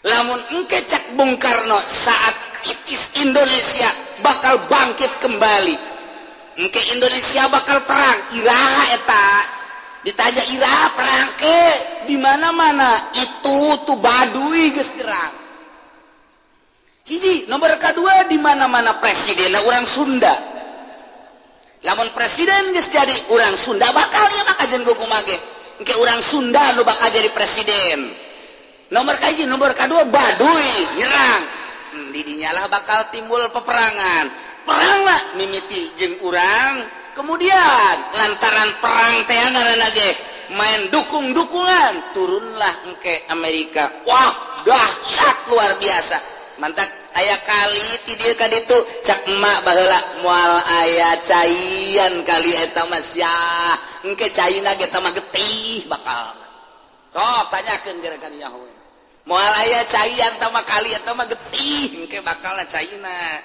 Lamun engke cak Bung Karno saat kritis Indonesia bakal bangkit kembali. Engke Indonesia bakal perang, iraha eta. Ditanya iraha perang ke di mana-mana itu tuh Baduy geus dirang. Hiji, nomor kedua di mana-mana presidenna urang Sunda. Lamun presiden geus jadi urang Sunda bakal nya maka jeung kumaha ge. Engke urang Sunda nu bakal jadi presiden. Nomor kaji, nomor kedua Baduy nyerang. Didinya lah bakal timbul peperangan. Perang lah mimiti jeung urang. Kemudian lantaran perang teh ngaranna ge main dukung-dukungan, turunlah engke Amerika. Wah, dahsyat luar biasa. Mantap aya kali ti dieu ka ditu cak emak baheula moal aya caian kali eta mah sia. Engke caina ge teh mah getih bakal. Sok tanyakeun gara-gara Yahwe. Moal aya caian teh mah kali eta mah getih, engke bakalna caina.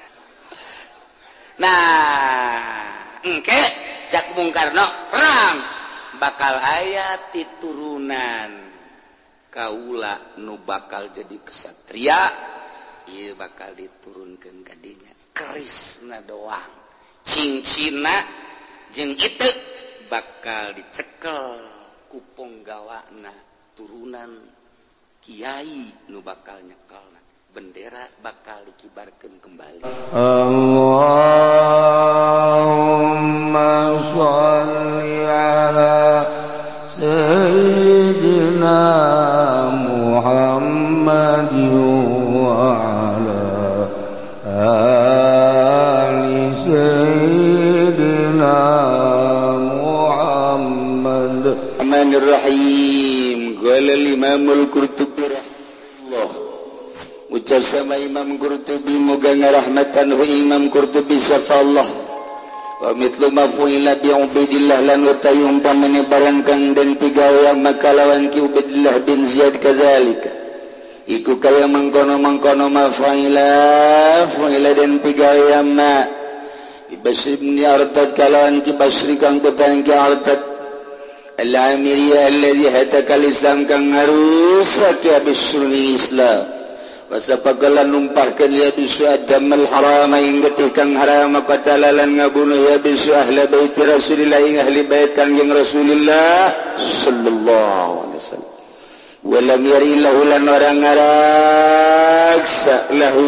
Nah, engke cak Bung Karno perang bakal aya titurunan kaula nu bakal jadi kesatria, ieu bakal diturunkeun ka dinya. Kerisna doang. Cincina jeung itu bakal dicekel ku penggawana turunan kiai nu bakal nyekelna. Bendera bakal dikibarkeun kembali. Allahumma shalli ala sayyidina Muhammad wa ala ali sayyidina Muhammad. Bismillahirrahmanirrahim. Qala al-Imamul Qurtubi rahimahullah. Ucap sama Imam Qurtubi moga ngarahmatan hu Imam Qurtubi syafallah. Wa mitlu ma fu'ila bi Ubaidillah lan utayum pamane barang kang den pigawe makalawan ki Ubaidillah bin Ziyad kadzalika. Iku kaya mangkono-mangkono ma fu'ila den pigawe ma Ibasir bin Artad kalawan ki Basri kang putang ki Artad al-Amiriyah alladhi hatakal Islam kang harus ki bisrul Islam. Wasapagalan numpahkan ya bisu adamal harama yang ketikang harama patalalan ngabunuh ya bisu ahli bait Rasulillah yang ahli bait kangjeng Rasulillah sallallahu alaihi wasallam. Walam yari lahu lan orang ngaraksa lahu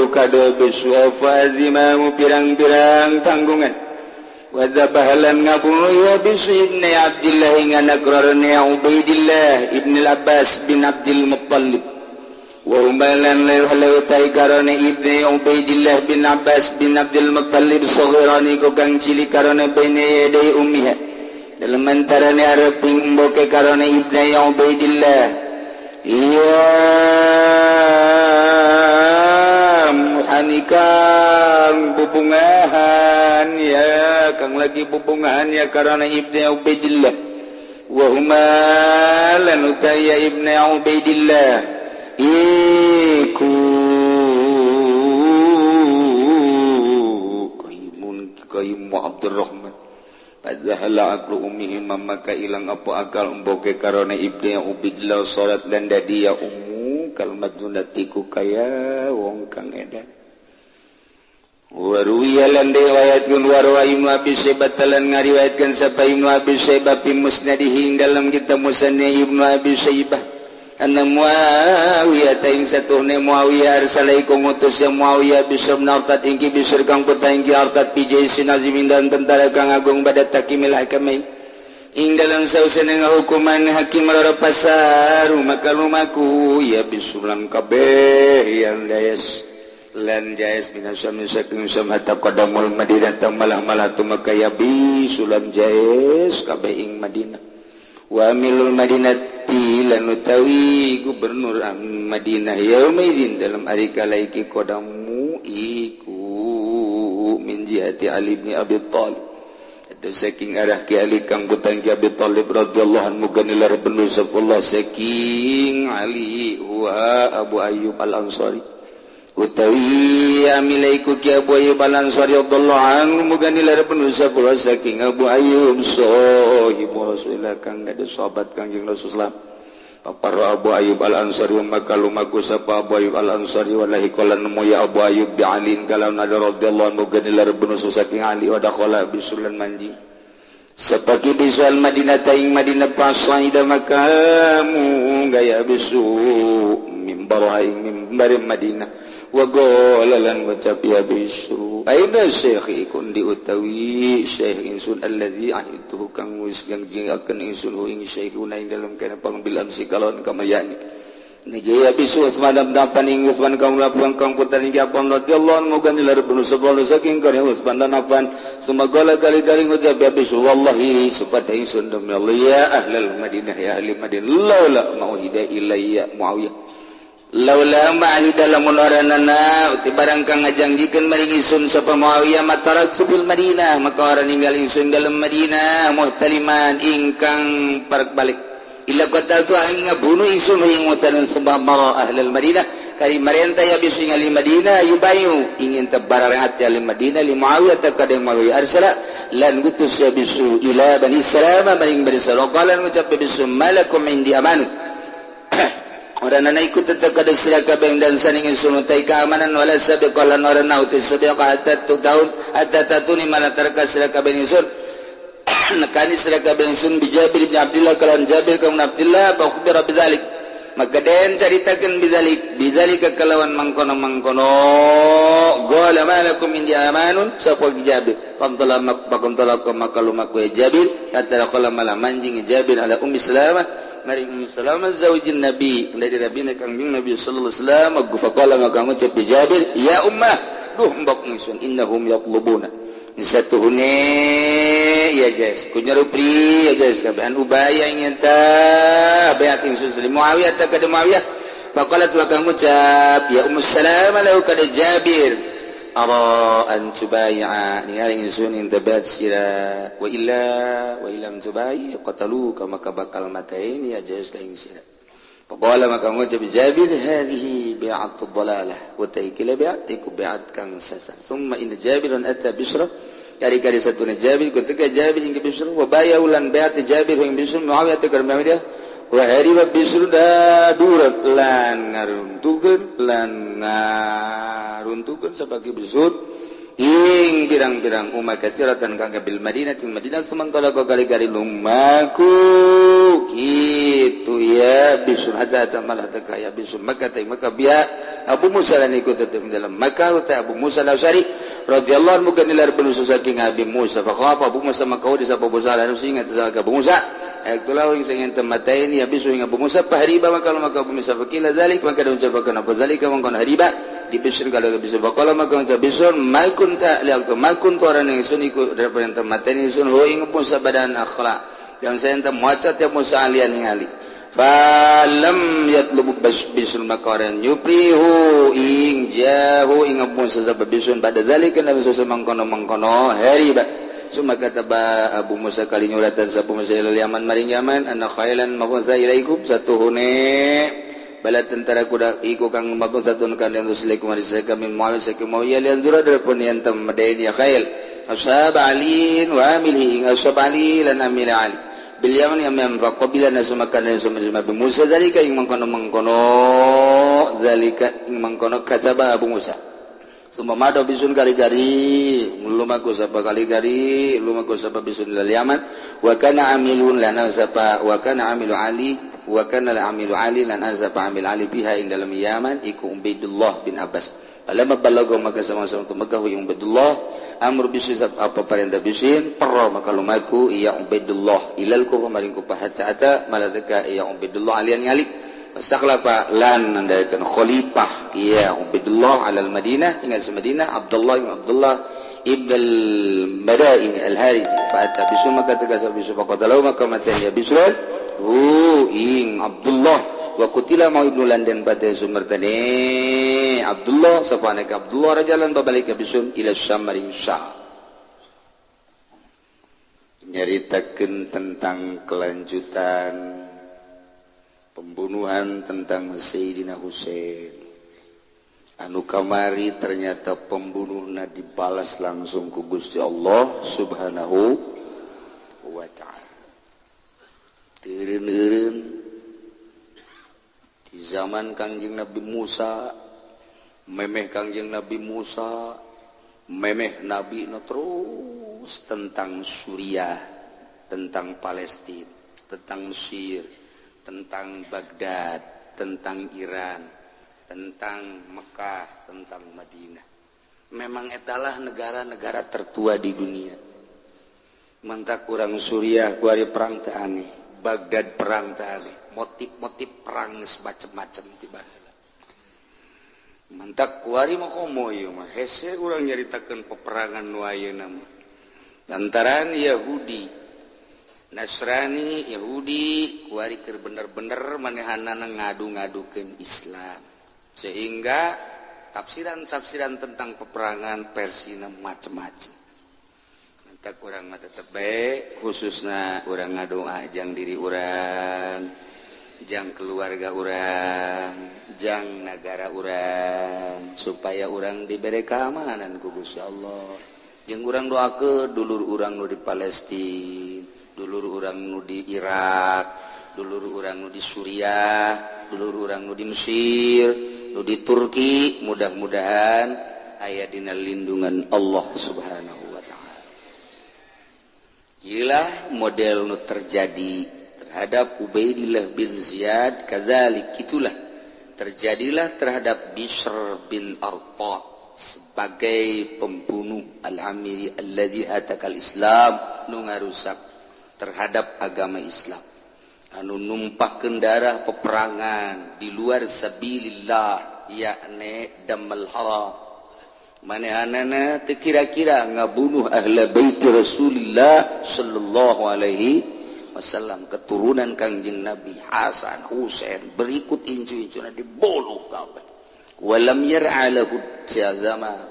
kado bisu afazimamu pirang-pirang tanggungan. Wadzabahalan ngabunuh ya bisu ibni Abdillah yang anak raranya Ubaidillah ibni Abbas bin Abdul Muttalib. Wa umbalan lahu taikarane ibni Ubaidillah bin Abbas bin Abdul Muttalib saghirani ko kang cilik karone baina yaday ummiha dalam antarane areping boke karone ibni Ubaidillah iya muhanikang bubungahan ya kang lagi bubungahan ya karone ibni Ubaidillah wa umalan utaya ibni Ubaidillah iku Qaimu Abdurrahman padahal aklu ummihi maka ilang apa akal umboke karone ibni Ubaidillah salat dan dadiya ummu kalmat dunatiku kaya wong kang edan waruya lan riwayatkeun warwa Ibnu Abi Syaibah lan ngariwayatkeun sapa Ibnu Abi Syaibah fi musnadihi dalam kitab musnad Ibnu Abi Syaibah anna Muawiyah taing satuhne Muawiyah arsalaikum utus ya Muawiyah bisr bin Artad ingki bisr kang putaing ki Artad pijai sinazimin dan tentara kang agung badat takimil hakamai ing dalam sausana hukuman hakim rara pasar maka lumaku ya bisulan kabeh yang dayas lan jais binasam saking samata qadamul Madinah tamalah maka ya bisulan jais kabeh ing Madinah wa amilul Madinati lan utawi gubernur Madinah yaumaidin dalam hari kalaiki kodamu iku min jihati Ali bin Abi Thalib atau saking arah ki Ali kang butang ki Abi Thalib radhiyallahu anhu ganilar benu sapullah saking Ali wa Abu Ayyub al-Ansari utawi amilaiku ki Abu Ayyub al-Ansari radhiyallahu anhu muganilar benu sapullah saking Abu Ayyub sahib Rasulullah kang ada sahabat kanjeng Rasulullah Para Abu Ayyub Al-Ansari maka lumaku sapa Abu Ayyub Al-Ansari wallahi qala nemu ya Abu Ayyub bi Alin kalau nada radhiyallahu anhu ganilar bin saking Ali wa dakhala bisulan manji sepaki bisal Madinah taing Madinah pasaida makamu gaya bisu mimbar aing mimbar Madinah wa qalalan wacap ya bisu aina syekh ikun diutawi syekh insun allazi ahitu kang wis janji akan insun ing syekhuna ing dalam kana pangbilan si kalon kamayani niki ya bisu Usman dapan ing Usman kang lapuan kang putar ing apon radhiyallahu anhu kan dilar bin sabal saking kare Usman dan apan sumagala kali-kali ngucap ya bisu wallahi supaya insun demi Allah ya ahlal Madinah ya ahli Madinah laula mauhida ilayya Muawiyah laula ma'ahida lamun oranana uti barang kang ngajanggikeun maring ingsun sapa Muawiyah matarat fil Madinah maka orang ninggal ingsun dalam Madinah muhtaliman ingkang parak balik illa qatal tu angin ngabunuh ingsun ing mutalan sebab mara ahlul Madinah kari marenta ya bisu ngali Madinah yubayu ingin tabarat ahli Madinah li Muawiyah takade Muawiyah arsala lan gutus ya bisu ila bani Salama maring bani Salama qala ngucap bisu malakum indi aman orang nana ikut tetap kada sila kabeng dan saningin sunutai keamanan wala sabiqalan orang nautis sabiqa hatta tatuni mana tarka sila kabeng sun nakani sila kabeng sun bijabir bin Abdullah kalan Jabir kaum Abdullah bakhbira bidzalik maka den ceritakan bidzalik kelawan mangkono qala malakum min amanun sapa Jabir faqala makalumaku Jabir hatta qala malaman jing Jabir ala ummi Salamah mari ummi Salamah zaujin Nabi dari Nabi kangjeng Nabi sallallahu alaihi wasallam faqala maka ngucap Jabir ya ummah duh mbok ingsun innahum yatlubuna satuhune ya guys kunyarupri ya guys kabean ubaya ingin ta bayat ingsun sali Muawiyah ta kada Muawiyah faqala maka ngucap ya ummu Salamah lahu kada Jabir ara an tubai'a ningali ingsun intabat sira wa illam tubai qataluka maka bakal matain ya jaz ka sira faqala maka ngucap Jabir hadhihi bi'atu dhalalah wa taykila bi'atiku bi'at kang sasa thumma in Jabirun ata bisra kari satuna Jabir ketika Jabir ing bisra wa bayaulan bi'at Jabir ing bisra Muawiyah tegar Muawiyah wa hariba bisra da durat lan ngaruntukeun sabagi bisur ing pirang-pirang umat kasiratan kang bil Madinah ting Madinah sementara kali-kali lumaku kitu ya bisur hatta malata kaya bisur Makkah ting Makkah biya Abu Musa lan ikut tetep dalam Makkah uta Abu Musa al-Asy'ari radhiyallahu anhu kanilar penusus saking Abi Musa fa khapa Abu Musa makau di sapa Abu Musa lan singat sa Abu Musa itulah yang ingin tematain ya bisu ing Abu Musa hariba maka Abu Musa fakila zalik maka daun ucapakan apa zalika mangkon hariba dibisur kalau bisa bakala maka ucap bisur makun ta liak makun to orang yang suniku daripada tematain sun ho ing Musa badan akhlak yang saya enta muacat ya Musa alian ningali falam yatlubu bisul maka orang yuprihu ing jahu ing Abu Musa sabab bisun pada zalika nabi mangkono hariba Suma kata Abu Musa kali nyuratan sa Abu Musa ilal Yaman maring Yaman anak khailan maghza ilaikum satuhune bala tentara kuda iku kang maghza satun kan yang rusilikum arisaka min Muawiyah saking Muawiyah lian zura darpun yantam madain ya khail ashab Ali wa amili ashab Ali lan amil Ali bil Yaman yam faqabila nasumakan summa Abu Musa zalika ing mangkono zalika ing mangkono kataba Abu Musa sumamado bisun kali-kali lumaku sapa kali-kali lumaku sapa bisun lil Yaman wa kana amilun lana sapa wa kana amilu Ali wa kana amilu Ali lana sapa amil Ali biha ing dalam Yaman iku Ubaidullah bin Abbas alam balago maka sama-sama tu Makkah ing Ubaidullah amr bisu apa perintah bisin perro maka lumaku iya Ubaidullah ilal ku maring ku pahatta maladaka iya Ubaidullah alian ngali Istakhlafa lan nandaikan khalifah iya Ubaidullah alal Madinah tinggal di Madinah Abdullah ibn al-Madaini al-Harisi fa'ata bisu maka tegasal bisu faqatalau maka matan ya bisran ing Abdullah wa kutila mau ibnu London pada sumertane Abdullah sapanak Abdullah rajalan babalik bisun ila Syam maring Syam nyaritakeun tentang kelanjutan pembunuhan tentang Sayyidina Husain anu kamari ternyata pembunuhna dibalas langsung ku Gusti Allah Subhanahu wa taala. Teureun-eureun di zaman Kangjeng Nabi Musa memeh Kangjeng Nabi Musa memeh Nabi terus tentang Suriah, tentang Palestina, tentang Mesir, tentang Baghdad, tentang Iran, tentang Mekah, tentang Madinah. Memang etalah negara-negara tertua di dunia. Mantak kurang Suriah kuari perang teh aneh, Baghdad perang teh aneh, motif-motif perang semacam-macam tiba. Mantak kuari mah komo ieu mah hese urang nyaritakeun peperangan nu ayeuna mah. Lantaran Yahudi, Nasrani, Yahudi kuari keur bener-bener manehanana ngadu-ngadukeun Islam. Sehingga tafsiran-tafsiran tentang peperangan Persina macam-macam. Mantak urang mah tetep bae khususna urang ngadoa jang diri urang, jang keluarga urang, jang negara urang supaya urang diberi keamanan ku Gusti Allah. Jeung urang doakeun dulur urang nu di Palestina, dulur urang nu di Irak, dulur urang nu di Suriah, dulur urang nu di Mesir, nu di Turki, mudah-mudahan aya dina lindungan Allah Subhanahu wa taala. Iyalah model nu terjadi terhadap Ubaidillah bin Ziyad, kadzalik itulah terjadilah terhadap Bishr bin Arta sebagai pembunuh al-amiri alladzi hatakal Islam nu ngarusak terhadap agama Islam, anu numpahkeun darah peperangan di luar sabilillah, yakni damal haram. Manehanana teu kira-kira ngabunuh ahli bait Rasulullah sallallahu alaihi wasallam, keturunan Kangjeng Nabi Hasan, Husain, berikut incu-incuna diboluh kabeh. Walam yar'alahu jazama,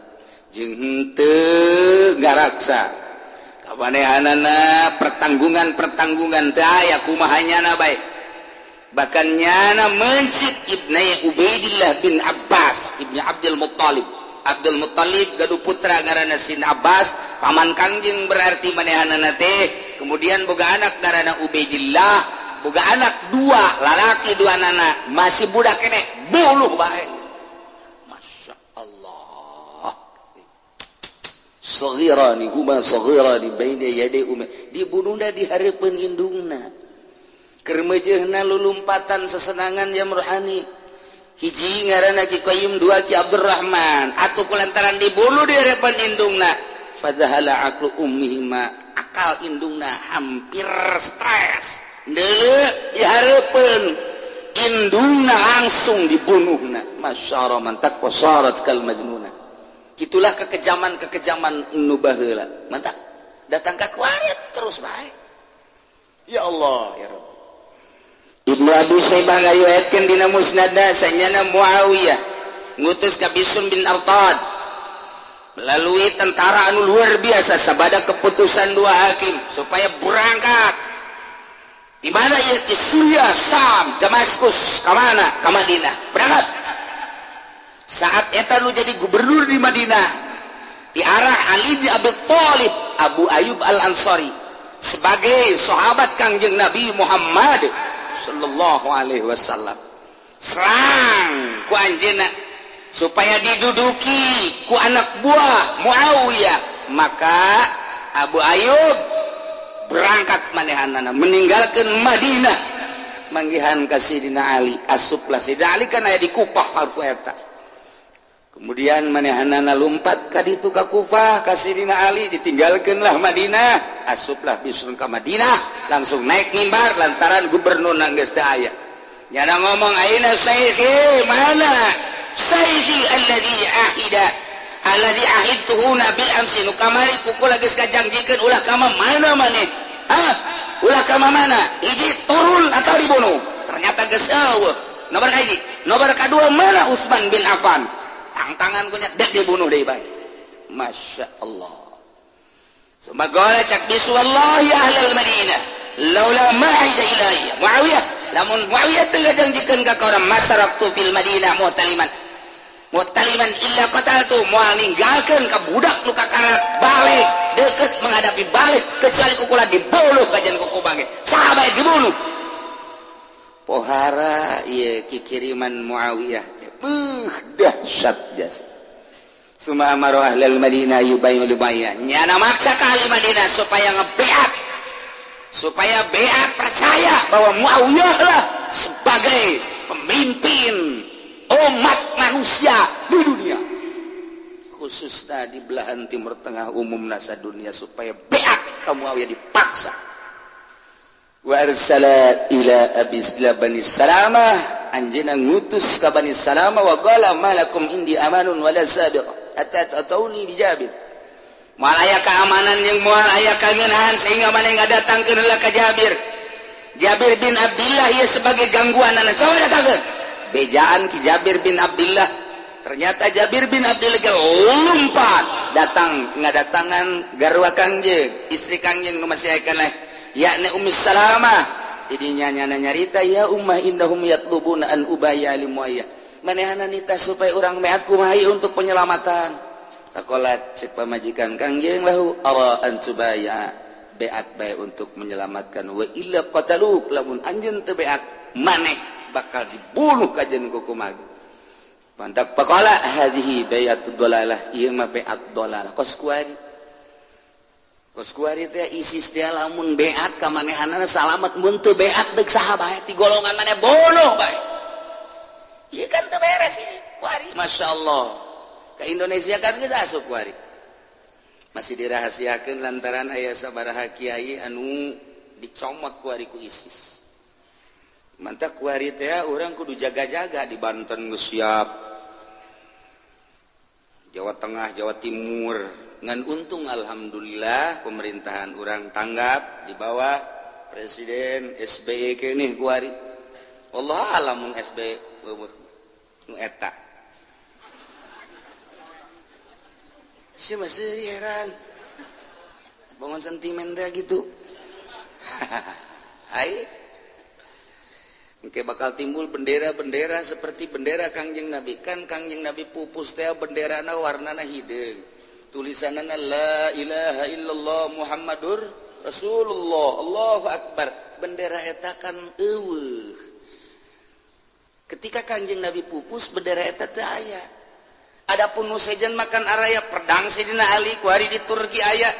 jeung henteu ngaraksa kabanehanana pertanggungan teu aya kumahanyana bae. Bahkan nyana mencit ibnu Ubaidillah bin Abbas ibnu Abdul Muttalib. Abdul Muttalib gaduh putra ngaranna Sin Abbas, paman Kangjeng berarti manehanana teh. Kemudian boga anak ngaranna Ubaidillah, boga anak dua, lalaki dua anak, masih budak kene, buluh bae. Masya Allah. Saghirani huma saghirani baina yaday dibunuhna di hareupeun indungna. Keur meujeuhna lulumpatan sesenangan jam rohani. Hiji ngaranna Ki Qayyum, dua Ki Abdurrahman, atuh kulantaran dibunuh di harapan indungna. Fadzahala aqlu ummihima, akal indungna hampir stres. Deuleu di hareupeun indungna langsung dibunuhna. Masyaallah mantak wasarat kal majnuna. Itulah kekejaman-kekejaman nu baheula. Mantap. Datang ka kuarit terus bae. Ya Allah, ya Rabb. Ibnu Abi Syaibah ngariwayatkeun dina musnadna sanyana Muawiyah ngutus ka Bishr bin Al-Tad melalui tentara anu luar biasa sabada keputusan dua hakim supaya berangkat di mana ya, di Suriah, Sam, Damaskus, ka mana? Ka Madinah. Berangkat. Saat eta nu jadi gubernur di Madinah diarah Ali bin Abi Thalib, Abu Ayyub Al-Ansari sebagai sahabat Kangjeng Nabi Muhammad sallallahu alaihi wasallam. Serang ku anjeunna supaya diduduki ku anak buah Muawiyah. Maka Abu Ayyub berangkat manehanana meninggalkan Madinah manggihan ka Sidina Ali. Asuplah Sidina Ali kan aya di Kufah hartu eta. Kemudian manehanana lumpat ka ditu ka Kufah ka Sidina Ali, ditinggalkeunlah Madinah. Asuplah Bishr ka Madinah, langsung naik mimbar lantaran gubernur geus teu aya. Nyana ngomong ayeuna sayyidi, mana sayyidi alladzi ahidtuhu bil amsi, nu kamari kukula geus kajangjikeun ulah ka mana maneh? Ulah ka mana? Hiji turun atau dibunuh. Ternyata geus eueuh. Nomor kahiji, nomor kadua mana Utsman bin Affan? Tangan punya dak dibunuh deui bae. Masya Allah. Semoga cak bisu wallahi ahlal Madinah laula ma'ida ilayya Muawiyah, lamun Muawiyah teu janjikeun ka kaurang masaraktu fil Madinah mu'taliman illa qataltu, moal ninggalkeun ka budak nu kakarat balik deukeut menghadapi balik kecuali kukula dibunuh kajian kuku bangge sahabat dibunuh. pohara ieu kikiriman Muawiyah dahsyat jas summa amaru ahlal Madinah yubayyin lubayya nyana maksa ka ahli Madinah supaya ngebeat supaya beat percaya bahwa Muawiyah lah sebagai pemimpin umat manusia di dunia khususnya di belahan timur tengah umumna sadunia supaya beat ka Muawiyah dipaksa wa arsala ila abisla bani salamah anjeunna ngutus ka bani salamah wa qala malakum indi amanun wala sabiq hatta tatawni bijabir moal aya keamanan jeung moal aya kangeunahan sehingga maneh ngadatangkeun heula ka Jabir bin Abdullah ieu sebagai gangguanana coba datangkeun bejaan ki Jabir bin Abdullah ternyata Jabir bin Abdullah lompat datang ngadatangan garwa Kangjeng istri Kangjeng nu masih kana yakni Ummu Salamah didinya nyana nyarita ya ummah indahum yatlubuna an ubayya li Muayyah manehana nita supaya urang meat kumaha untuk penyelamatan sakolat cek pamajikan Kangjeng lahu ara an tubaya beat bae untuk menyelamatkan wa illa qataluk lamun anjeun teu beat maneh bakal dibunuh kajen ku kumaha mantap pakola hadhihi bayatud dalalah ieu mah beat dalalah kos kuari teh isis teh lamun beat ka manehanana salamat mun teu beat deuk saha bae ti golongan maneh bonuh bae ieu kan teu beres ieu kuari masyaallah ka Indonesia kan geus asup kuari masih dirahasiakeun lantaran aya sabaraha kiai anu dicomot kuari ku isis mantap kuari teh urang kudu jaga-jaga di Banten geus siap Jawa Tengah Jawa Timur ngan untung alhamdulillah pemerintahan urang tanggap di bawah Presiden SBY keunih kuari Allah alam mun SBY nu eta sia masih heran bangun sentimen teh gitu hai engke bakal timbul bendera-bendera seperti bendera Kangjeng Nabi kan Kangjeng Nabi pupus teh benderana warnana hideung tulisanana la ilaha illallah Muhammadur Rasulullah Allahu Akbar bendera eta kan eueuh ketika Kangjeng Nabi pupus bendera eta teu aya adapun nu sejen makan araya pedang Sayyidina Ali kuari di Turki aya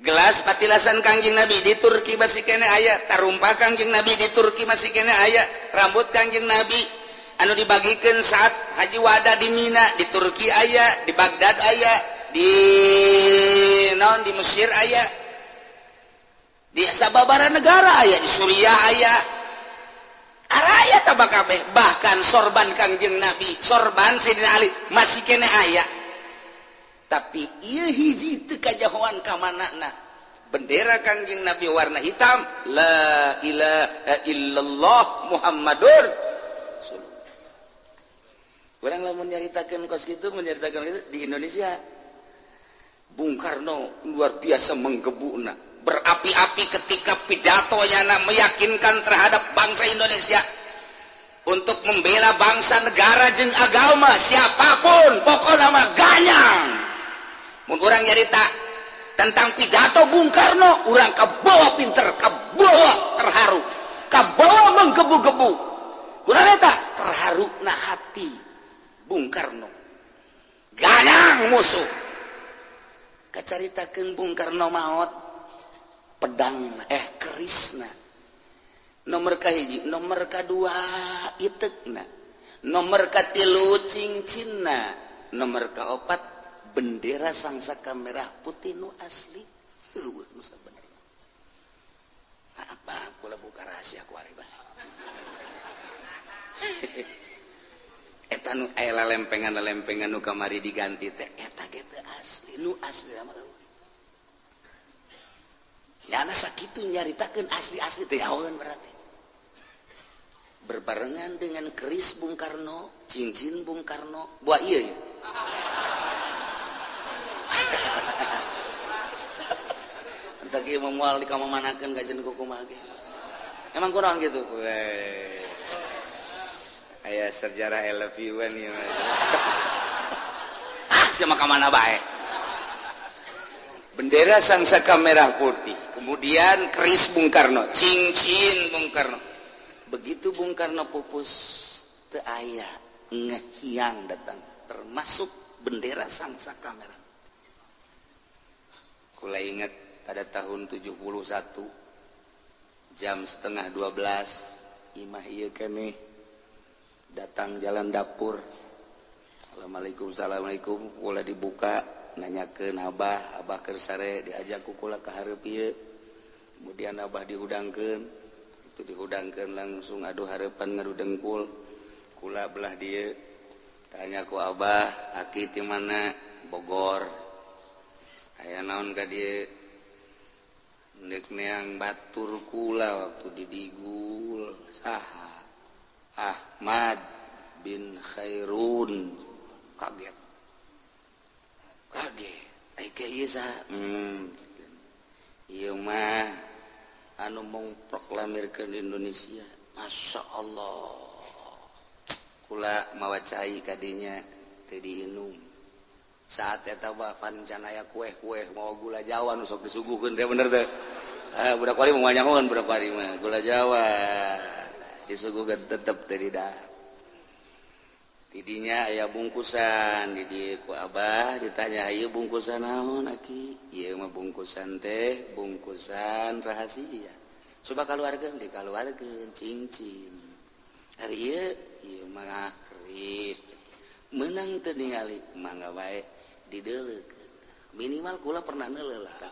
gelas patilasan Kangjeng Nabi di Turki masih kene aya tarumpah Kangjeng Nabi di Turki masih kene aya rambut Kangjeng Nabi anu dibagikeun saat haji wada di Mina di Turki aya di Baghdad aya di naon di Mesir aya di sababaraha negara aya di Suriah aya araya tabak kabeh bahkan sorban Kangjeng Nabi sorban Sayyidina Ali masih kene aya tapi ieu hiji teu kajahoan ka manana bendera Kangjeng Nabi warna hitam la ilaha illallah Muhammadur urang lamun nyaritakeun kos kitu menyaritakeun kitu di Indonesia Bung Karno luar biasa menggebuna berapi-api ketika pidatonya meyakinkan terhadap bangsa Indonesia untuk membela bangsa negara jeung agama siapapun pokokna mah ganyang mun urang nyarita tentang pidato Bung Karno urang kabawa pinter kabawa terharu kabawa menggebu-gebu kunaon eta terharuna hati Bung Karno ganyang musuh kacaritakeun Bung Karno maot pedang kerisna nomor kahiji nomor kadua itekna nomor katilu cincinna nomor kaopat bendera sangsaka merah putih nu asli eueuh nu sabenerna apa kula buka rahasia ku ari bae eta nu aya lempengan nu kamari diganti teh eta ge teu asli nu asli mah nyana sakitu nyaritakeun asli-asli teh yaeun berarti berbarengan dengan keris Bung Karno cincin Bung Karno buah ieu ya entah kieu moal dikamamanakeun ka jeung kumaha ge emang kunaon gitu aya sejarah I love you an ieu sia mah ka mana bae bendera sangsaka merah putih kemudian keris Bung Karno cincin Bung Karno Begitu Bung Karno pupus teu aya ngehiang datang termasuk bendera Sangsaka Merah. Kula ingat pada tahun 71 jam setengah 12 imah ieu keneh datang jalan dapur. Assalamualaikum kula dibuka nanyakeun abah keur sare diajak ku kula ka hareup ieu. Kemudian abah dihudangkeun itu dihudangkeun langsung aduh hareupan ngadu dengkul. Kula belah dieu tanya ku abah aki ti mana Bogor. Aya naon ka dieu neuk neang batur kula waktu di Digul saha Ahmad bin Khairun. Kaget ai ke ieu saha ieu mah anu mengproklamirkeun Indonesia. Masya Allah kula mawa cai kadinya teu diinum saat eta mah pancen aya kueh-kueh mawa gula Jawa nu sok disuguhkeun teh bener teh. Budak wali mah nyahoan budak wali mah gula Jawa disuguhkeun tetep teu didah. Tidinya aya bungkusan di dieu ku abah ditanya ieu bungkusan naon aki? Ieu mah bungkusan teh bungkusan rahasia. Coba kaluarkeun dikaluarkeun cincin. Ari ieu mah keris. Meunang teu ningali mangga bae dideuleukeun. Minimal kula pernah neuleuh lah.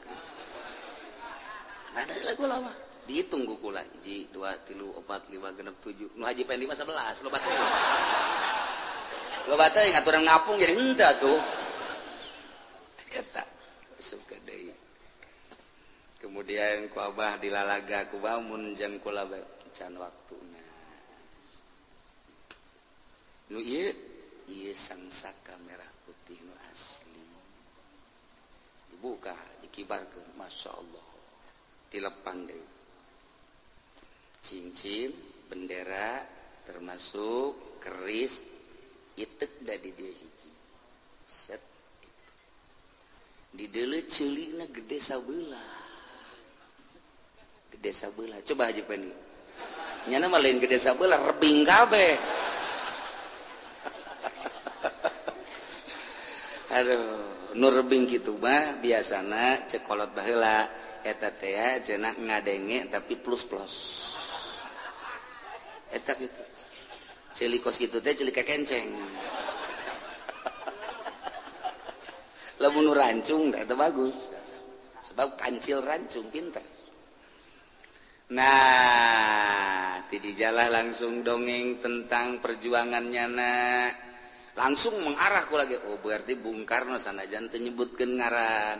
Ada kula mah dihitung ku kula 1 2 3 4 5 6 7 nu haji pen 5 11 loba teh. Loba teh ngaturan ngapung jadi henteu tuh. Eta suka deui. Kemudian ku abah dilalaga ku bamun jam kula can waktuna. Nu ieu Sangsaka Merah Putih nu asli. Dibuka, dikibarkeun, Masya Allah. Dilepang deui. Cincin, bendera, termasuk keris, itek da di dia hiji. Set. Di deuleu ceulikna gede sabeula. Gede sabeula. Coba Haji Pendi. Nyana mah lain gede sabeula, rebing kabeh. Aduh, nu rebing kitu mah biasana cekolot baheula eta teh cenah ngadenge tapi plus-plus. Eta kitu. Celikos kitu teh celik kekenceng. Lamun nu rancung eta bagus. Sebab kancil rancung pinter. Nah, ti dijalah langsung dongeng tentang perjuangannya nak. Langsung mengarah ku lagi. Oh, berarti Bung Karno sanajan teu nyebutkeun ngaran.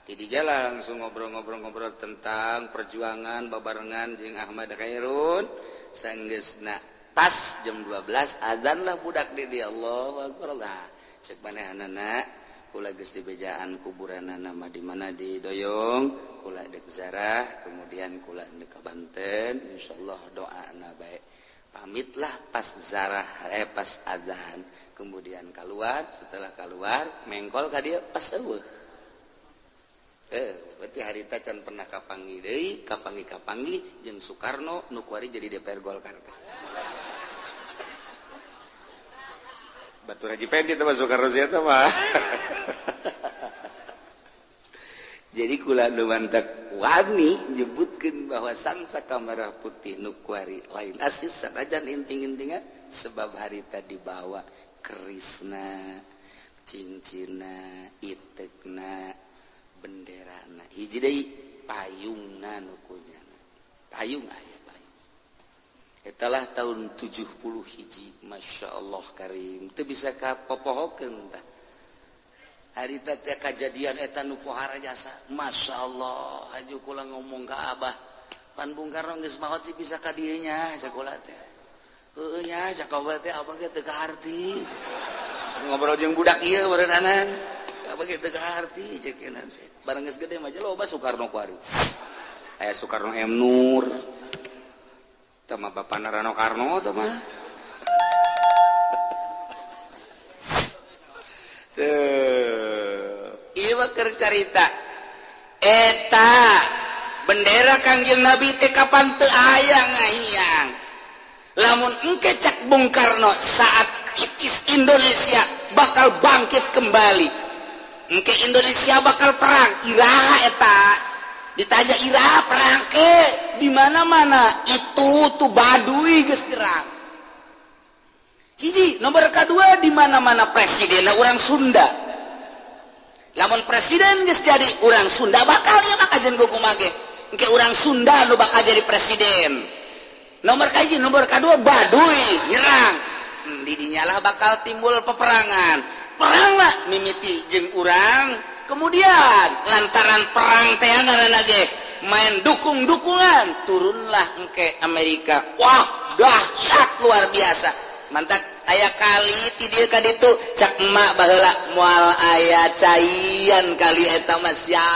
Ti dijalah langsung ngobrol-ngobrol tentang perjuangan babarengan jeung Ahmad Khairun. Sanggeusna pas jam 12 azan lah budak di Allahu Akbar lah. Cek manehanana kula geus di bejaan kuburanana mah di mana di Doyong, kula dek zarah, kemudian kula dek ka Banten, insyaallah doana bae. Pamitlah pas zarah pas azan, kemudian keluar, setelah keluar mengkol ka dieu pas eueuh. Berarti harita can pernah kapangi deui, kapangi jeung Soekarno nu kuari jadi DPR Golkar. Batur Haji Pendi teh Soekarno sia teh mah. Jadi kula nu mantak wani nyebutkeun bahwa Sangsaka Merah Putih nu kuari lain asis sanajan inting-intingan sebab harita dibawa kerisna, cincinna, itekna, benderana. Hiji deui payungna nu kunyana. Payung aya payung. Etalah tahun 70 hiji, Masya Allah Karim. Teu bisa kapopohokeun tah. Harita teh kajadian eta nu pohara jasa. Masya Allah, haju kula ngomong ka abah. Pan Bung Karno geus maot sih bisa ka dieu nya, cak kula teh. Heueuh nya, cak abah teh abah ge teu kaharti. Ngobrol jeung budak ieu beureunanan. Abah ge teu kaharti cek teh. Bareng geus gede mah loba Soekarno kuari. Aya Soekarno M Nur. Teu mah bapana Rano Karno teh mah. Ieu mah keur carita. Eta bendera Kangjeng Nabi teh kapan teu aya ngahiang. Lamun engke cak Bung Karno saat kritis Indonesia bakal bangkit kembali. Engke Indonesia bakal perang, iraha eta. Ditanya iraha perang ke di mana-mana itu tuh Baduy geus gerang. Hiji, nomor kedua di mana-mana presiden orang Sunda. Lamun presiden geus jadi orang Sunda bakal ya maka jeung kumaha ge. Engke orang Sunda nu bakal jadi presiden. Nomor kaji, nomor kedua Baduy nyerang. Didinya lah bakal timbul peperangan. Perang lah mimiti jeung urang. Kemudian lantaran perang teh ngaranna ge main dukung-dukungan, turunlah engke Amerika. Wah, dahsyat luar biasa. Mantap aya kali ti dieu ka ditu cak emak baheula moal aya caian kali eta mah sia.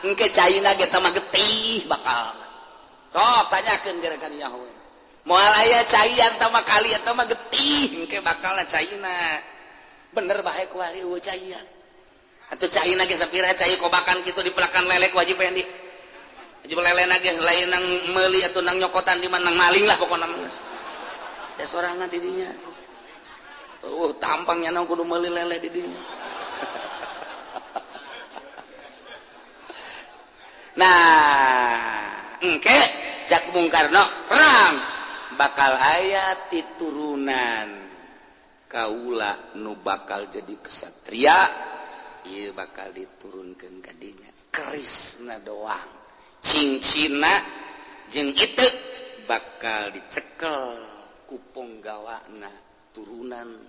Engke caina ge teh mah getih bakal. Sok tanyakeun gara-gara Yahwe. Moal aya caian teh mah kali eta mah getih engke bakalna caina. Bener bae ku ari eueuh caian. Atuh caina ge sapira cai kobakan kitu dipelakan lelek wajib endi. Wajib lelena ge lain nang meuli atuh nang nyokotan di mana nang maling lah pokona mah. Ya sorangan di dinya. Tampangnya nang kudu meuli lele di dinya. Nah, engke cak Bung Karno perang bakal aya titurunan kaula nu bakal jadi kesatria ieu bakal diturunkeun ka dinya kerisna doang cincina jeung itu bakal dicekel ku punggawana turunan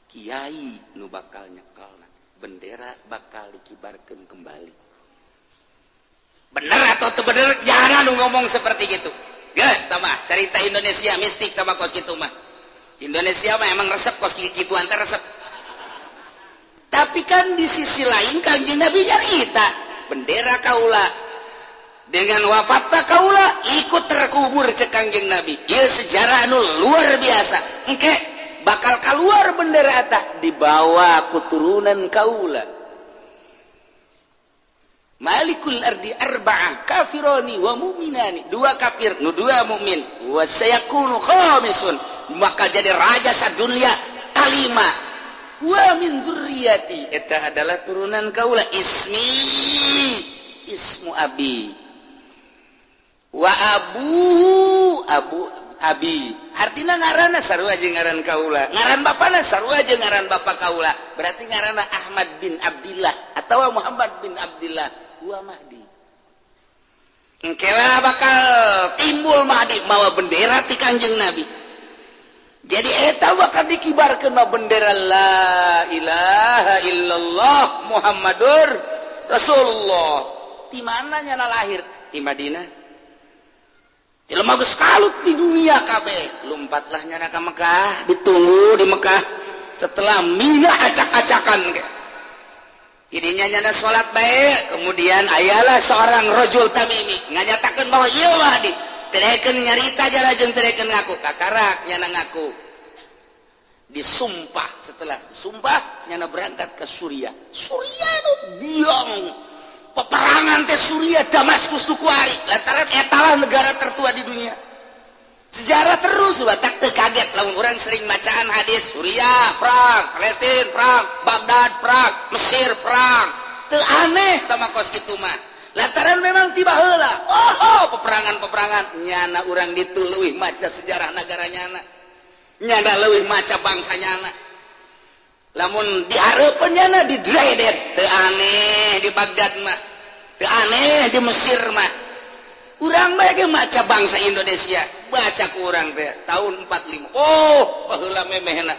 kiai nu bakal nyekelna bendera bakal dikibarkeun kembali. Bener atau teu bener jangan nu ngomong seperti gitu. Geus tamah cerita Indonesia mistik tamah kos kitu mah. Indonesia mah emang resep kos kituan teh resep. Tapi kan di sisi lain Kanjeng Nabi nyarita bendera kaula dengan wafatna kaula ikut terkubur ke Kanjeng Nabi. Ieu sejarah anu luar biasa. Engke bakal keluar bendera eta dibawa ku turunan kaula. Malikul ardi arba'ah kafirani wa mu'minani. Dua kafir, dua mukmin. Wa sayakunu khamisun. Maka jadi raja sadunya kalima. Wa min dzurriyyati. Eta adalah turunan kaula ismu abi. Wa abu abi. Artina ngaranna sarua jeung ngaran kaula. Ngaran bapana sarua jeung ngaran bapa kaula. Berarti ngaranna Ahmad bin Abdillah atawa Muhammad bin Abdillah. Gua Mahdi. Engkelah bakal timbul Mahdi mawa bendera ti Kanjeng Nabi. Jadi eta bakal dikibarkeun mawa bendera la ilaha illallah Muhammadur Rasulullah. Di mana nyana lahir? Di Madinah. Jelema geus kalut di dunia kabeh. Lompatlah nyana ka Mekah, ditunggu di Mekah. Setelah Mina acak-acakan ke. Idinya nyana salat bae, kemudian ayalah seorang rajul tamimi nganyatakeun bahwa ieu Mahdi. Terekeun nyarita jara jeung terekeun ngaku, kakarak nyana ngaku. Disumpah, setelah sumpah nyana berangkat ke Suriah. Suriah nu biang. Peperangan teh Suriah Damaskus tuku ari, lantaran etalah negara tertua di dunia. Sejarah terus batak teu kaget lamun urang sering bacaan hadis Suriah perang, Palestina perang, Baghdad perang, Mesir perang. Teu aneh sama kos kitu mah. Lantaran memang tiba heula. Peperangan-peperangan nyana urang ditu leuwih maca sejarah negara nyana. Nyana leuwih maca bangsa nyana. Lamun dihareupeun nyana di Dredet teu aneh di Baghdad mah. Teu aneh di Mesir mah. Urang bae ge maca bangsa Indonesia, baca ku urang teh tahun 45. Oh, baheula memehna.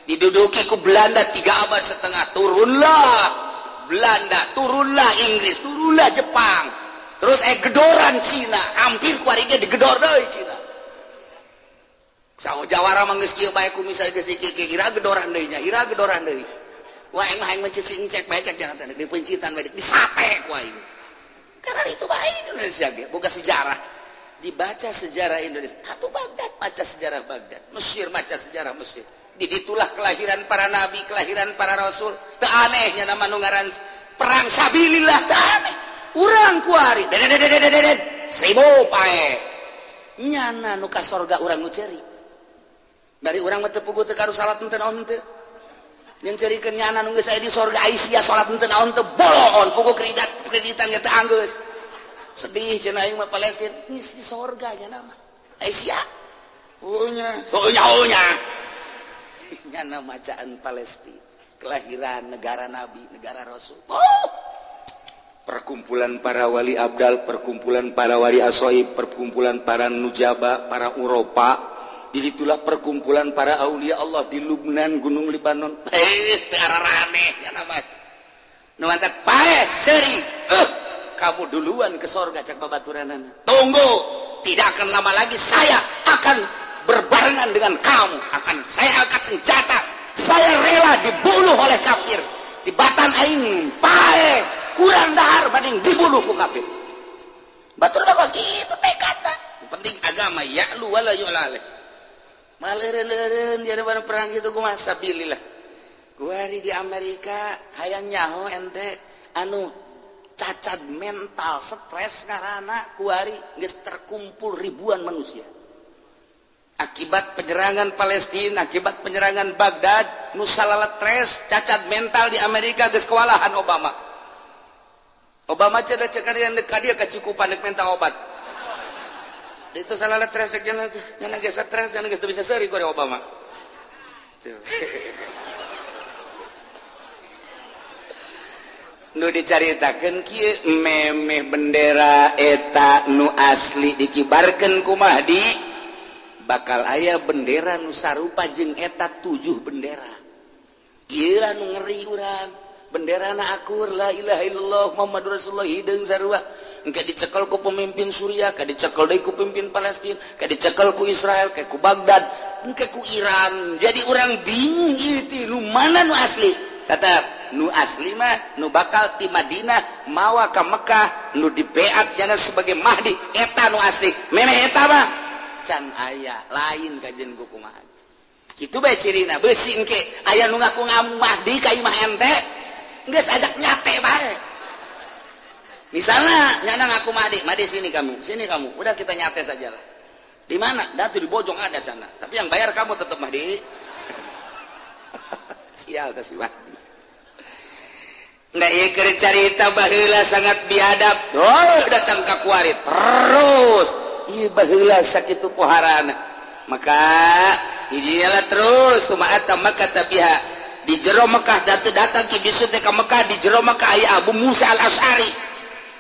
Diduduki ku Belanda 3 abad setengah. Turunlah Belanda, turunlah Inggris, turunlah Jepang. Terus gedoran Cina, hampir ku ari ge digedor deui Cina. Saho Jawara mah geus kieu bae ku misal geus iki ira gedoran deui nya, ira gedoran deui. Wah emang hayang mencicing cek bae cek jangan teh dipencitan bae disape ku aing. Karena itu baik Indonesia ge, boga sejarah. Dibaca sejarah Indonesia. Atuh Baghdad baca sejarah Baghdad, Mesir baca sejarah Mesir. Diditulah kelahiran para nabi, kelahiran para rasul. Teu aneh nya nama nu ngaran perang sabilillah teu aneh. Urang kuari, deden 1000 pae. Nyana nu ka sorga urang nu ceuri. dari urang mah teu puguh teu karu salat teu naon teu yang cerikeun nyana nu geus aya di sorga Aisyah salat teu naon teu boloon puguh kreditan ge teu anggeus sedih cenah aing mah Palestina geus di sorga cenah mah Aisyah unya nyana macaan Palestina kelahiran negara Nabi negara Rasul perkumpulan para wali abdal perkumpulan para wali asoib perkumpulan para nujaba para uropa itulah perkumpulan para aulia Allah di Lubnan Gunung Libanon rame ya nama nu mantap pae seri kamu duluan ke sorga cak babaturanana tunggu tidak akan lama lagi saya akan berbarengan dengan kamu saya akan senjata saya rela dibunuh oleh kafir di batan aing pae kurang dahar banding dibunuh ku kafir batur da kos kitu tekadna penting agama ya'lu wala yu'laleh maleureun dia ada perang gitu kumaha sabilillah kuari di Amerika hayang nyaho ente anu cacat mental stres karena kuari geus terkumpul ribuan manusia akibat penyerangan Palestina akibat penyerangan Baghdad nu salala stres cacat mental di Amerika geus kewalahan Obama cerita cekarian dekat dia kecukupan dek mental obat itu salah stres jangan geus stres jangan geus bisa seri ku Obama nu dicaritakeun kieu memeh bendera eta nu asli dikibarkeun ku Mahdi bakal aya bendera nu sarupa jeung eta 7 bendera ieu anu ngeri urang benderana akur la ilaha illallah Muhammadur Rasulullah hideung sarua engke dicekel ku pemimpin Suriah ka dicekel deui ku pemimpin Palestina ka dicekel ku Israel ka ku Baghdad engke ku Iran jadi urang bingung ieu teh nu mana nu asli kata nu asli mah nu bakal ti Madinah mawa ka Mekah nu dibeat jana sebagai Mahdi eta nu asli memeh eta mah can aya lain kajen ku kumaha kitu bae cirina beusi engke aya nu ngaku ngamu Mahdi ka imah ente geus ajak nyate bae misalnya nyana ngaku Mahdi sini kamu udah kita nyate sajalah di mana datu di Bojong ada sana tapi yang bayar kamu tetap Mahdi sial kasih Mahdi nggak ieu keur carita baheula sangat biadab datang ka kuari terus ieu baheula sakitu poharana maka hijilah terus sumaata maka tabiha di jero Mekah datang ki bisu teh ka Mekah di jero Mekah aya Abu Musa al-Asy'ari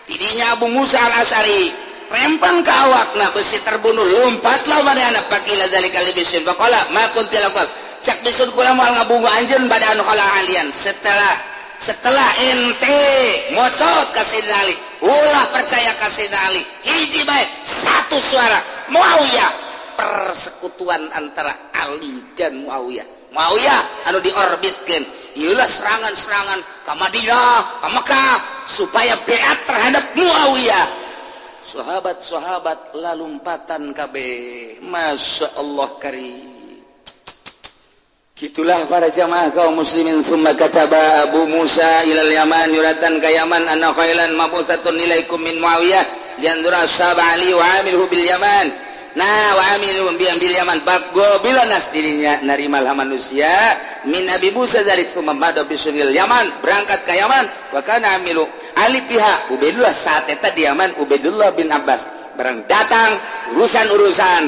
tidinya Abu Musa al-Asy'ari rempang ka awakna besi terbunuh lompatlah manehna pakila zalikal bisin faqala ma kunti laqal cak bisun kula moal ngabungu anjeun bada anu kala alian setelah ente mocot ka Sayyidina Ali ulah percaya ka Sayyidina Ali hiji bae satu suara Muawiyah persekutuan antara Ali dan Muawiyah anu diorbitkeun ieulah serangan-serangan ka Madinah ka Mekah supaya beat terhadap Muawiyah sahabat-sahabat lalumpatan kabeh masyaallah karim itulah para jamaah kaum muslimin summa kataba Abu Musa ilal Yaman yuratan ka Yaman anna khailan mabusatun ilaikum min Muawiyah liandura sahaba Ali wa amilhu bil Yaman wa amilhu bil Yaman baggo bilanas dirinya narimal manusia min Abi Musa dari summa bada bisunil Yaman berangkat ke Yaman wa kana amilu Ali pihak Ubaidullah saat eta di Yaman Ubaidullah bin Abbas barang datang urusan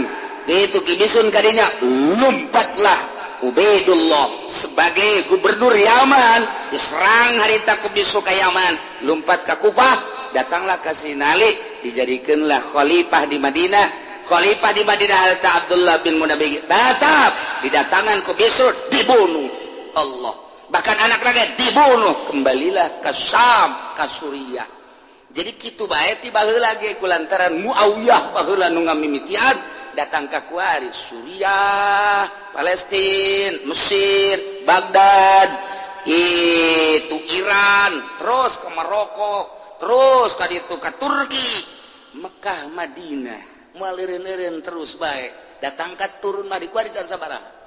itu kibisun kadinya lompatlah Ubaidullah sebagai gubernur Yaman diserang harita kubisu ka Yaman lompat ka Kufah datanglah ka Sinali dijadikeunlah khalifah di Madinah harita Abdullah bin Munabbi tetap didatangan kubisu dibunuh Allah bahkan anak lagi dibunuh kembalilah ke Syam ka Suriah jadi kitu bae ti baheula ge kulantaran Muawiyah baheula nu ngamimitian datang ke kuari Suriah, Palestina, Mesir, Baghdad, itu Iran, terus ke Maroko, terus ke ditu ke Turki, Mekah, Madinah, maleureun terus baik. Datang ke turun mah di kuari dan sabaraha.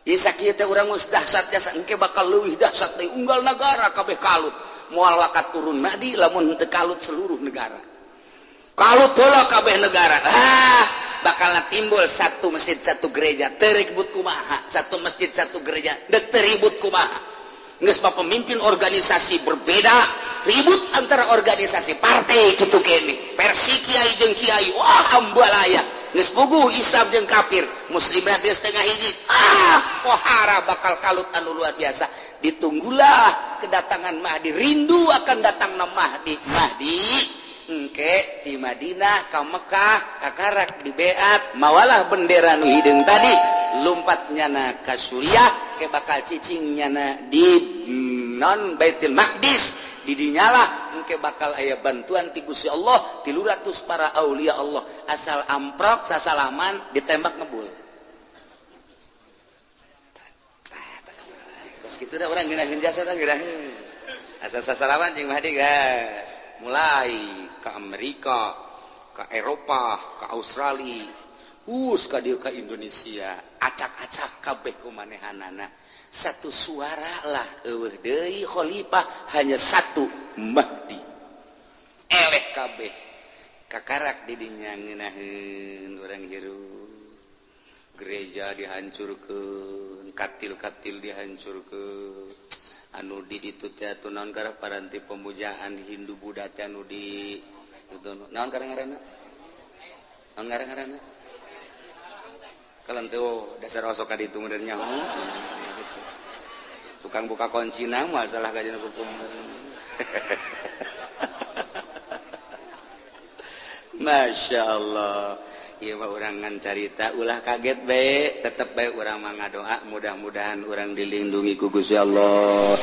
Ieu sakieu teh urang geus dahsyat jasa engke bakal leuwih dahsyat teh unggal negara kabeh kalut. Moal wakat turun Mahdi lamun teu kalut seluruh negara. Kalut heula kabeh negara. bakal timbul satu masjid satu gereja teribut kumaha, satu masjid satu gereja teribut kumaha. Geus pemimpin organisasi berbeda, ribut antara organisasi partai kitu kene, versi kiai jeung kiai, wah ambalaya. Geus puguh Islam jeung kafir, muslimna geus setengah hiji. Pohara bakal kalut anu luar biasa. Ditunggulah kedatangan Mahdi, rindu akan datangna Mahdi. Mahdi engke di Madinah ka Mekah kakarak di beat mawalah bendera nu hideung tadi lompatnya na ka Suriah ke bakal cicingnya na di non Baitul Maqdis di dinyalah engke bakal aya bantuan ti Gusti Allah 300 para aulia Allah asal amprok sasalaman ditembak ngebul. Terus kitu da urang geunah jasa da geurah asal sasalaman jeung Mahdi guys. Mulai ke Amerika, ke Eropa, ke Australia, ka dieu ka Indonesia, acak-acak kabeh kumanehanana. Satu suara lah eueuh deui khalifah hanya satu Mahdi. Eleh kabeh. Kakarak di dinya ngeunaheun urang hirup. Gereja dihancurkeun, katil-katil dihancurkeun. Anu di ditu teh naon gara paranti pemujaan Hindu Buddha teh anu di itu naon ngaranna? Naon ngaranna? Kalan teh dasar osok ka ditu meureun nya. Tukang buka kuncina mah salah kajana hukum. Masya Allah. Ieu mah urang ngan carita ulah kaget bae, tetep bae urang mah ngadoa mudah-mudahan urang dilindungi ku Gusti Allah.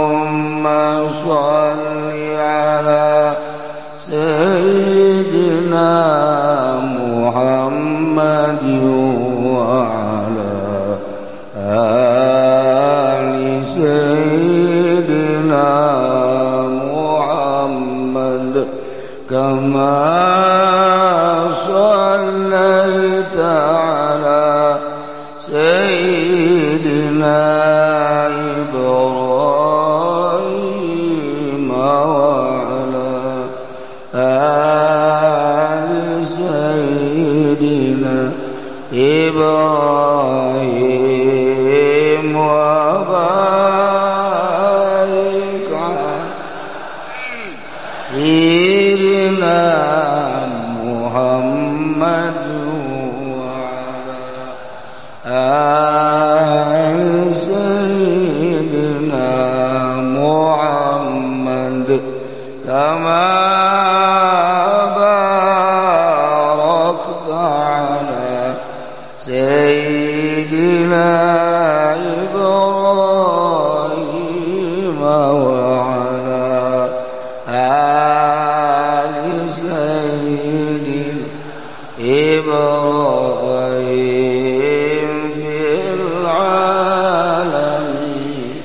Allahumma shalli ala sayyidina Muhammad wa ala ali sayyidina Muhammad kama sallaita ala sayyidina Ibrahim wa ala ali sayyidina Ibrahim wa barik ala Muhammad wa ala sayyidina Muhammad kama barakta ala sayyidina Ibrahim wa ala ali sayyidina Ibrahim fil alamin.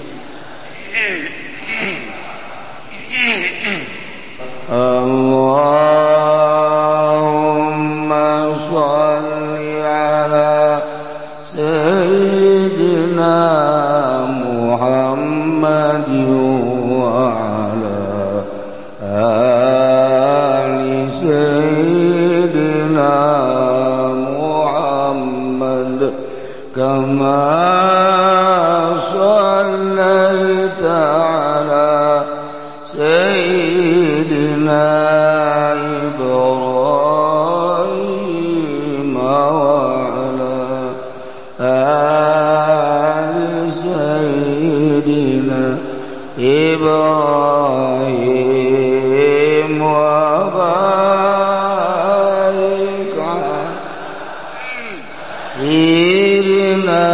Allahumma shalli ala sayyidina Muhammad wa ala ali sayyidina Muhammad kama sallaita ala sayyidina Ibrahim wa ala ali sayyidina Ibrahim wa barik ala sayyidina